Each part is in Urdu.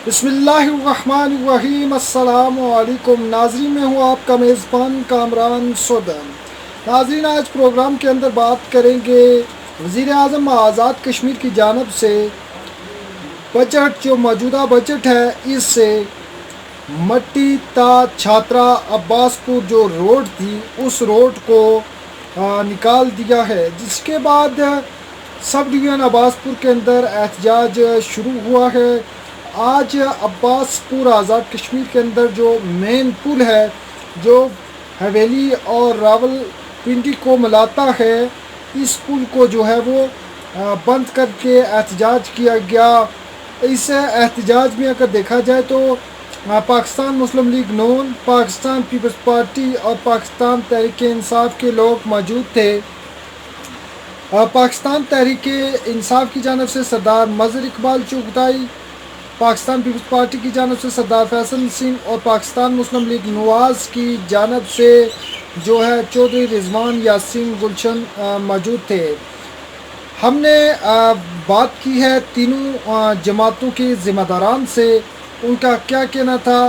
بسم اللہ الرحمن الرحیم۔ السلام علیکم ناظرین، میں ہوں آپ کا میزبان کامران سودن۔ ناظرین، آج پروگرام کے اندر بات کریں گے وزیر اعظم آزاد کشمیر کی جانب سے بجٹ، جو موجودہ بجٹ ہے، اس سے مٹی تا چھاترا عباس پور جو روڈ تھی اس روڈ کو نکال دیا ہے، جس کے بعد سب ڈویژن عباس پور کے اندر احتجاج شروع ہوا ہے۔ آج عباس پور آزاد کشمیر کے اندر جو مین پل ہے، جو حویلی اور راول پنڈی کو ملاتا ہے، اس پل کو جو ہے وہ بند کر کے احتجاج کیا گیا۔ اس احتجاج میں اگر دیکھا جائے تو پاکستان مسلم لیگ نون، پاکستان پیپلز پارٹی اور پاکستان تحریک انصاف کے لوگ موجود تھے۔ پاکستان تحریک انصاف کی جانب سے سردار مظہر اقبال چغتائی، پاکستان پیپلز پارٹی کی جانب سے سردار فیصل سنگھ اور پاکستان مسلم لیگ نواز کی جانب سے جو ہے چودھری رضوان یاسین گلشن موجود تھے۔ ہم نے بات کی ہے تینوں جماعتوں کے ذمہ داران سے، ان کا کیا کہنا تھا،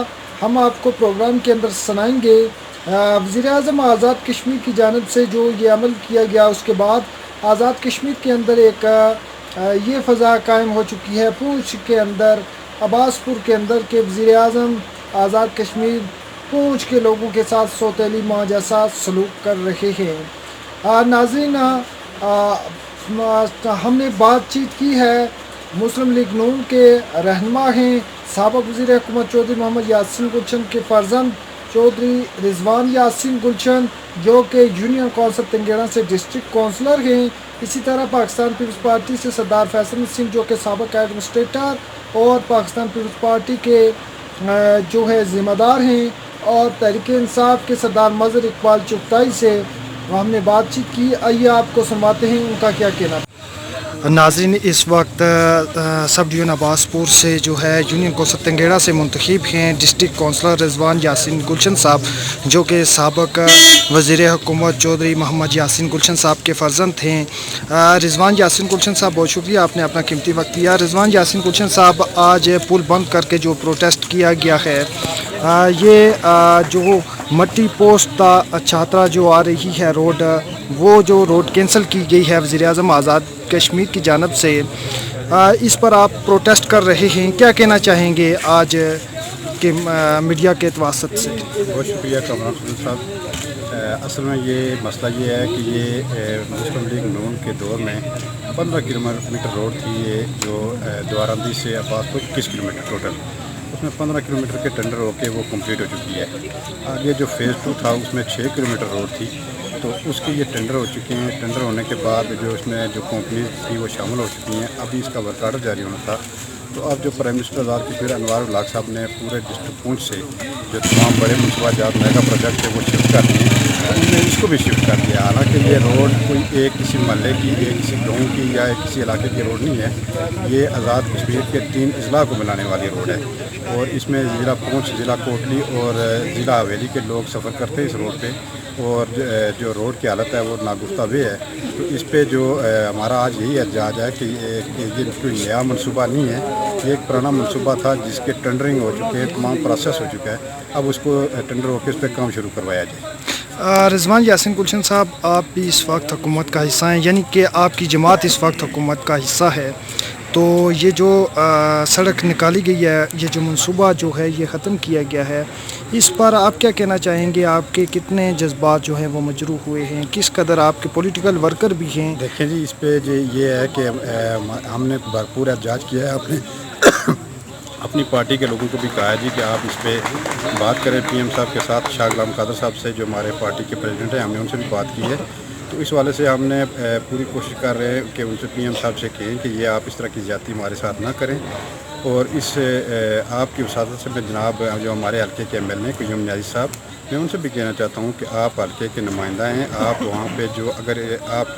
ہم آپ کو پروگرام کے اندر سنائیں گے۔ وزیر اعظم آزاد کشمیر کی جانب سے جو یہ عمل کیا گیا، اس کے بعد آزاد کشمیر کے اندر ایک یہ فضا قائم ہو چکی ہے پونچھ کے اندر، عباس پور کے اندر، کہ وزیر اعظم آزاد کشمیر پونچھ کے لوگوں کے ساتھ سوتیلی ماں جیسا سلوک کر رہے ہیں۔ ناظرین، ہم نے بات چیت کی ہے مسلم لیگ نون کے رہنما ہیں، سابق وزیر حکومت چودھری محمد یاسین گلشن کے فرزند چودھری رضوان یاسین گلشن، جو کہ یونین کونسل تنگیڑا سے ڈسٹرکٹ کونسلر ہیں۔ اسی طرح پاکستان پیپلز پارٹی سے سردار فیصل سنگھ، جو کہ سابق ایڈمنسٹریٹر اور پاکستان پیپلز پارٹی کے جو ہے ذمہ دار ہیں، اور تحریک انصاف کے سردار مظہر اقبال چغتائی سے ہم نے بات چیت کی۔ آئیے آپ کو سنواتے ہیں ان کا کیا کہنا۔ ناظرین، اس وقت سب ڈویژن عباس پور سے جو ہے یونین کونسل تنگیڑا سے منتخب ہیں ڈسٹرکٹ کونسلر رضوان یاسین گلشن صاحب، جو کہ سابق وزیر حکومت چودھری محمد یاسین گلشن صاحب کے فرزند تھے۔ رضوان یاسین گلشن صاحب، بہت شکریہ، آپ نے اپنا قیمتی وقت دیا۔ رضوان یاسین گلشن صاحب، آج پل بند کر کے جو پروٹیسٹ کیا گیا ہے، یہ جو مٹی پوسٹ تا چھاترا جو آ رہی ہے روڈ، وہ جو روڈ کینسل کی گئی ہے وزیر اعظم آزاد کشمیر کی جانب سے، اس پر آپ پروٹیسٹ کر رہے ہیں، کیا کہنا چاہیں گے آج کے میڈیا کے واسطے سے؟ بہت شکریہ کامران سودن صاحب۔ اصل میں یہ مسئلہ یہ ہے کہ یہ مسلم لیگ نون کے دور میں 15 کلومیٹر روڈ تھی، یہ جو دوارندی سے عباس پور 21 کلومیٹر ٹوٹل، اس میں 15 کلومیٹر کے ٹینڈر ہو کے وہ کمپلیٹ ہو چکی ہے۔ آگے جو فیز 2 تھا اس میں 6 کلومیٹر روڈ تھی، تو اس کے یہ ٹینڈر ہو چکے ہیں۔ ٹینڈر ہونے کے بعد جو اس میں جو کمپنیز تھی وہ شامل ہو چکی ہیں، ابھی اس کا ورک آرڈر جاری ہونا تھا۔ تو اب جو پرائم منسٹر آزاد کشمیر انوار الحق صاحب نے پورے ڈسٹرکٹ پونچھ سے جو تمام بڑے منصوبہ جات میگا پروجیکٹ ہے وہ شفٹ کر دیے، انہوں نے اس کو بھی شفٹ کر دیا۔ حالانکہ یہ روڈ کوئی ایک کسی محلے کی، ایک کسی گاؤں کی یا ایک کسی علاقے کی روڈ نہیں ہے، یہ آزاد کشمیر کے 3 اضلاع کو ملانے والی روڈ ہے، اور اس میں ضلع پونچھ، ضلع کوٹلی اور ضلع حویلی کے لوگ سفر کرتے ہیں اس روڈ پہ، اور جو روڈ کی حالت ہے وہ ناگفتہ وے ہے۔ تو اس پہ جو ہمارا آج یہی احتجاج ہے کہ یہ کوئی نیا منصوبہ نہیں ہے، یہ ایک پرانا منصوبہ تھا جس کے ٹینڈرنگ ہو چکے ہیں، تمام پروسیس ہو چکا ہے، اب اس کو ٹینڈر ہو کے اس پہ کام شروع کروایا جائے۔ رضوان یاسین گلشن صاحب، آپ بھی اس وقت حکومت کا حصہ ہیں، یعنی کہ آپ کی جماعت اس وقت حکومت کا حصہ ہے، تو یہ جو سڑک نکالی گئی ہے، یہ جو منصوبہ جو ہے یہ ختم کیا گیا ہے، اس پر آپ کیا کہنا چاہیں گے؟ آپ کے کتنے جذبات جو ہیں وہ مجروح ہوئے ہیں، کس قدر آپ کے پولیٹیکل ورکر بھی ہیں؟ دیکھیں جی، اس پہ یہ ہے کہ ہم نے بھرپور احتجاج کیا ہے، اپنی پارٹی کے لوگوں کو بھی کہا ہے جی کہ آپ اس پہ بات کریں پی ایم صاحب کے ساتھ، شاہ غلام قادر صاحب سے جو ہمارے پارٹی کے پریزیڈنٹ ہیں، ہم نے ان سے بھی بات کی ہے۔ تو اس والے سے ہم نے پوری کوشش کر رہے ہیں کہ ان سے پی ایم صاحب سے کہیں کہ یہ آپ اس طرح کی زیادتی ہمارے ساتھ نہ کریں، اور اس آپ کی وساطت سے میں جناب جو ہمارے حلقے کے ایم ایل اے قیوم نیازی صاحب، میں ان سے بھی کہنا چاہتا ہوں کہ آپ حلقے کے نمائندہ ہیں، آپ وہاں پہ جو اگر آپ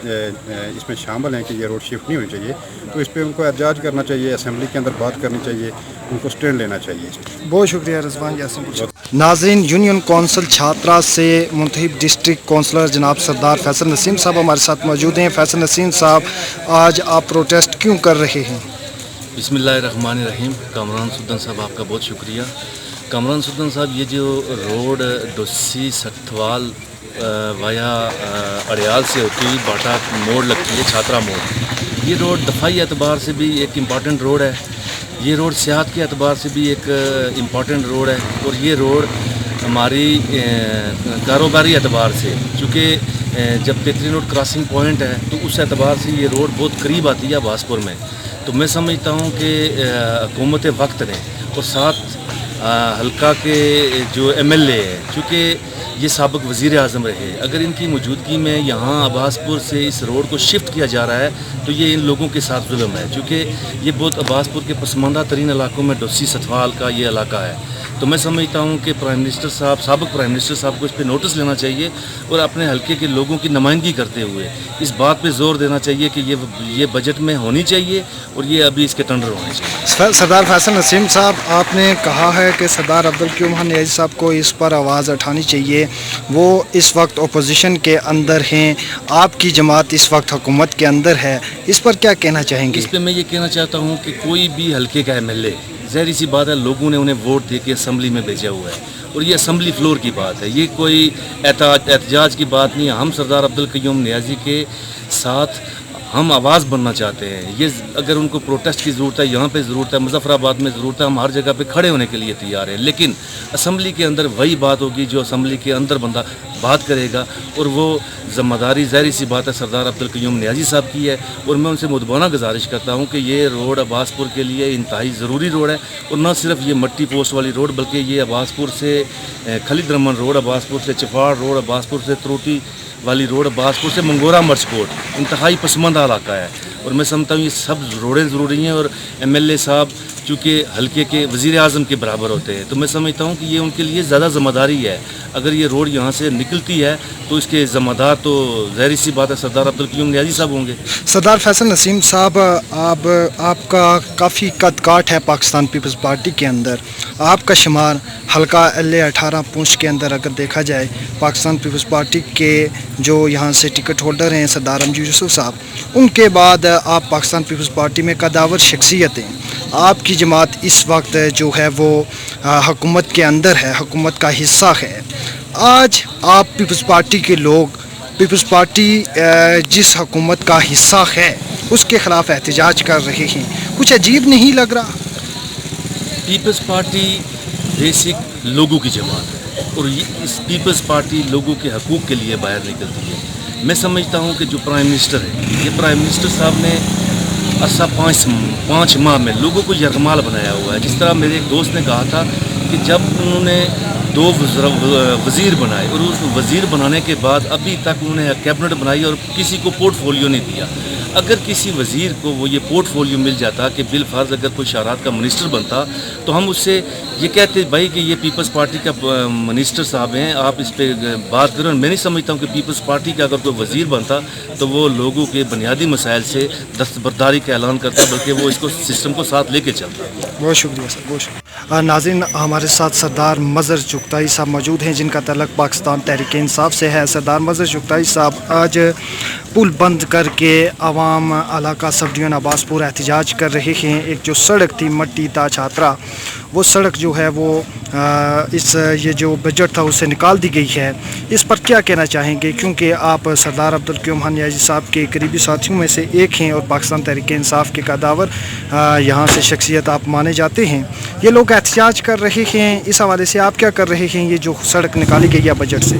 اس میں شامل ہیں کہ یہ روڈ شفٹ نہیں ہونی چاہیے، تو اس پہ ان کو احتجاج کرنا چاہیے، اسمبلی کے اندر بات کرنی چاہیے، ان کو اسٹینڈ لینا چاہیے۔ بہت شکریہ رضوان یاسین گلشن۔ ناظرین، یونین کونسل چھاترا سے منتخب ڈسٹرکٹ کونسلر جناب سردار فیصل نسیم صاحب ہمارے ساتھ موجود ہیں۔ فیصل نسیم صاحب، آج آپ پروٹیسٹ کیوں کر رہے ہیں؟ بسم اللہ الرحمن الرحیم. کامران سلطان صاحب آپ کا بہت شکریہ. کامران سلطان صاحب یہ جو روڈ ڈوسی ستھوال وایا اڑیال سے ہوتی ہوئی باٹا موڑ لگتی ہے چھاترا موڑ, یہ روڈ دفاعی اعتبار سے بھی ایک امپارٹنٹ روڈ ہے. یہ روڈ سیاحت کے اعتبار سے بھی ایک امپارٹنٹ روڈ ہے, اور یہ روڈ ہماری کاروباری اعتبار سے, چونکہ جب تیتری روڈ کراسنگ پوائنٹ ہے تو اس اعتبار سے یہ روڈ بہت قریب آتی ہے عباسپور میں. تو میں سمجھتا ہوں کہ حکومت وقت نے اور ساتھ حلقہ کے جو ایم ایل اے ہیں, چونکہ یہ سابق وزیر اعظم رہے, اگر ان کی موجودگی میں یہاں عباسپور سے اس روڈ کو شفٹ کیا جا رہا ہے تو یہ ان لوگوں کے ساتھ ظلم ہے, چونکہ یہ بہت عباسپور کے پسماندہ ترین علاقوں میں ڈوسی ستھوال کا یہ علاقہ ہے. تو میں سمجھتا ہوں کہ پرائم منسٹر صاحب, سابق پرائم منسٹر صاحب کو اس پہ نوٹس لینا چاہیے اور اپنے حلقے کے لوگوں کی نمائندگی کرتے ہوئے اس بات پہ زور دینا چاہیے کہ یہ بجٹ میں ہونی چاہیے اور یہ ابھی اس کے ٹینڈر ہونے چاہیے. سردار فیصل نسیم صاحب, آپ نے کہا ہے کہ سردار عبدالقیوم نیازی صاحب کو اس پر آواز اٹھانی چاہیے, وہ اس وقت اپوزیشن کے اندر ہیں, آپ کی جماعت اس وقت حکومت کے اندر ہے, اس پر کیا کہنا چاہیں گے؟ اس پہ میں یہ کہنا چاہتا ہوں کہ کوئی بھی حلقے کا ایم ایل اے, ظاہری سی بات ہے لوگوں نے انہیں ووٹ دے کے اسمبلی میں بھیجا ہوا ہے, اور یہ اسمبلی فلور کی بات ہے, یہ کوئی احتجاج کی بات نہیں ہے. ہم سردار عبدالقیوم نیازی کے ساتھ ہم آواز بننا چاہتے ہیں. یہ اگر ان کو پروٹیسٹ کی ضرورت ہے, یہاں پہ ضرورت ہے, مظفر آباد میں ضرورت ہے, ہم ہر جگہ پہ کھڑے ہونے کے لیے تیار ہیں, لیکن اسمبلی کے اندر وہی بات ہوگی جو اسمبلی کے اندر بندہ بات کرے گا, اور وہ ذمہ داری ظاہری سی بات ہے سردار عبدالقیوم نیازی صاحب کی ہے. اور میں ان سے مدبانہ گزارش کرتا ہوں کہ یہ روڈ عباسپور کے لیے انتہائی ضروری روڈ ہے, اور نہ صرف یہ مٹی پوسٹ والی روڈ بلکہ یہ عباسپور سے خالد رحمان روڈ, عباسپور سے چپاڑ روڈ, عباسپور سے تروٹی والی روڈ, عباسپور سے منگورا مرچ کوٹ انتہائی پسماندہ علاقہ ہے. اور میں سمجھتا ہوں یہ سب روڈیں ضروری ہیں, اور ایم ایل اے صاحب چونکہ حلقے کے وزیر اعظم کے برابر ہوتے ہیں, تو میں سمجھتا ہوں کہ یہ ان کے لیے زیادہ ذمہ داری ہے. اگر یہ روڈ یہاں سے نکلتی ہے تو اس کے ذمہ دار تو ظاہری سی بات ہے سردار عبدالقیوم نیازی صاحب ہوں گے. سردار فیصل نسیم صاحب, آپ کا کافی قد کاٹ ہے پاکستان پیپلز پارٹی کے اندر, آپ کا شمار حلقہ LA18 پونچھ کے اندر اگر دیکھا جائے, پاکستان پیپلز پارٹی کے جو یہاں سے ٹکٹ ہولڈر ہیں سردار امجد یوسف صاحب, ان کے بعد آپ پاکستان پیپلز پارٹی میں قداور شخصیت ہیں. آپ کی جماعت اس وقت جو ہے وہ حکومت کے اندر ہے, حکومت کا حصہ ہے. آج آپ پیپلز پارٹی کے لوگ, پیپلز پارٹی جس حکومت کا حصہ ہے اس کے خلاف احتجاج کر رہے ہیں, کچھ عجیب نہیں لگ رہا؟ پیپلز پارٹی بیسک لوگوں کی جماعت ہے, اور اس پیپلز پارٹی لوگوں کے حقوق کے لیے باہر نکلتی ہے. میں سمجھتا ہوں کہ جو پرائم منسٹر ہے, یہ پرائم منسٹر صاحب نے عرصہ 5 ماہ میں لوگوں کو یرغمال بنایا ہوا ہے. جس طرح میرے ایک دوست نے کہا تھا کہ جب انہوں نے 2 وزیر بنائے, اور اس وزیر بنانے کے بعد ابھی تک انہوں نے کیبنٹ بنائی اور کسی کو پورٹ فولیو نہیں دیا. اگر کسی وزیر کو وہ یہ پورٹ فولیو مل جاتا کہ بالفرض اگر کوئی شہرات کا منسٹر بنتا, تو ہم اس سے یہ کہتے بھائی کہ یہ پیپلز پارٹی کا منسٹر صاحب ہیں, آپ اس پہ بات کریں. میں نہیں سمجھتا ہوں کہ پیپلز پارٹی کا اگر کوئی وزیر بنتا تو وہ لوگوں کے بنیادی مسائل سے دستبرداری کا اعلان کرتا, بلکہ وہ اس کو سسٹم کو ساتھ لے کے چلتا. بہت شکریہ سر, بہت شکریہ. ناظرین, ہمارے ساتھ سردار مظہر چغتائی صاحب موجود ہیں جن کا تعلق پاکستان تحریک انصاف سے ہے. سردار مظہر چغتائی صاحب, آج پل بند کر کے عوام علاقہ سب ڈویژن عباسپور احتجاج کر رہے ہیں. ایک جو سڑک تھی مٹی تا چھاترا, وہ سڑک جو ہے وہ یہ جو بجٹ تھا اسے نکال دی گئی ہے. اس پر کیا کہنا چاہیں گے, کیونکہ آپ سردار عبدالقیوم نیازی صاحب کے قریبی ساتھیوں میں سے ایک ہیں اور پاکستان تحریک انصاف کے قداور یہاں سے شخصیت آپ مانے جاتے ہیں. یہ لوگ احتجاج کر رہے ہیں, اس حوالے سے آپ کیا کر رہے ہیں یہ جو سڑک نکالی گئی ہے بجٹ سے؟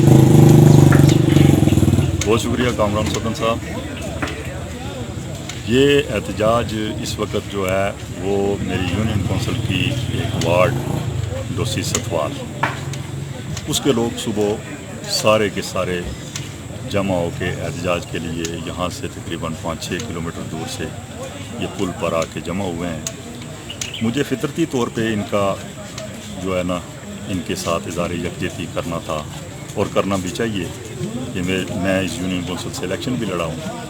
بہت شکریہ کامران سلطان صاحب. یہ احتجاج اس وقت جو ہے وہ میری یونین کونسل کی ایک وارڈ ڈوسی ستھوال, اس کے لوگ صبح سارے کے سارے جمع ہو کے احتجاج کے لیے یہاں سے تقریباً 5-6 کلومیٹر دور سے یہ پل پر آ کے جمع ہوئے ہیں. مجھے فطرتی طور پہ ان کا جو ہے نا ان کے ساتھ اظہار یکجہتی کرنا تھا, اور کرنا بھی چاہیے کہ میں اس یونین کونسل سے الیکشن بھی لڑا ہوں.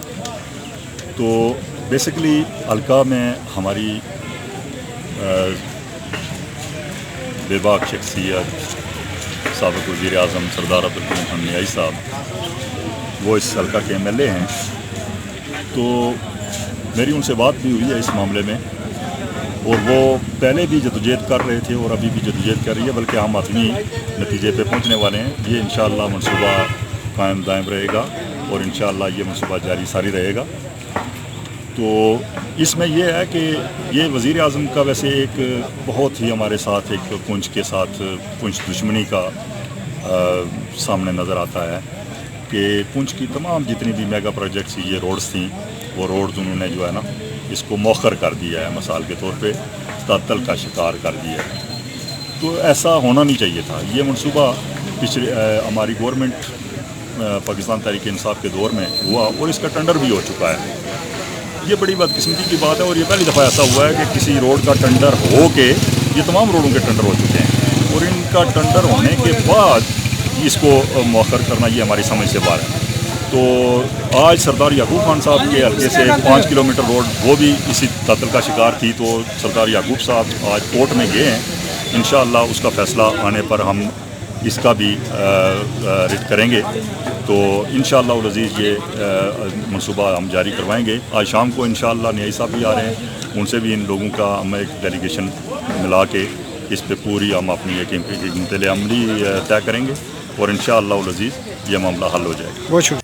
تو بیسکلی حلقہ میں ہماری بے باک شخصیت سابق وزیر اعظم سردار عبدالقیوم نیازی صاحب وہ اس حلقہ کے MLA ہیں. تو میری ان سے بات بھی ہوئی ہے اس معاملے میں, اور وہ پہلے بھی جدوجہد کر رہے تھے اور ابھی بھی جدوجہد کر رہی ہے، بلکہ ہم اپنی نتیجے پہ پہنچنے والے ہیں۔ یہ انشاءاللہ منصوبہ قائم دائم رہے گا اور انشاءاللہ یہ منصوبہ جاری ساری رہے گا۔ تو اس میں یہ ہے کہ یہ وزیر اعظم کا ویسے ایک بہت ہی ہمارے ساتھ ایک پونچھ کے ساتھ پونچھ دشمنی کا سامنے نظر آتا ہے کہ پونچھ کی تمام جتنی بھی میگا پروجیکٹس یہ روڈز تھیں، وہ روڈز انہوں نے جو ہے نا اس کو مؤخر کر دیا ہے، مثال کے طور پہ تعطل کا شکار کر دیا ہے۔ تو ایسا ہونا نہیں چاہیے تھا۔ یہ منصوبہ پچھلے ہماری گورنمنٹ پاکستان تحریک انصاف کے دور میں ہوا اور اس کا ٹینڈر بھی ہو چکا ہے۔ یہ بڑی بدقسمتی کی بات ہے اور یہ پہلی دفعہ ایسا ہوا ہے کہ کسی روڈ کا ٹینڈر ہو کے، یہ تمام روڈوں کے ٹینڈر ہو چکے ہیں اور ان کا ٹینڈر ہونے کے بعد اس کو مؤخر کرنا یہ ہماری سمجھ سے باہر ہے۔ تو آج سردار یعقوب خان صاحب کے حلقے سے 5 کلومیٹر روڈ وہ بھی اسی تعطل کا شکار تھی، تو سردار یعقوب صاحب آج کورٹ میں گئے ہیں۔ انشاءاللہ اس کا فیصلہ آنے پر ہم اس کا بھی رٹ کریں گے، تو انشاءاللہ العزیز یہ منصوبہ ہم جاری کروائیں گے۔ آج شام کو انشاءاللہ نیائی صاحب بھی آ رہے ہیں، ان سے بھی ان لوگوں کا ہم ایک ڈیلیگیشن ملا کے اس پہ پوری ہم اپنی ایک انتظامی عملی طے کریں گے اور انشاءاللہ العزیز یہ معاملہ حل ہو جائے گا۔ بہت شکریہ۔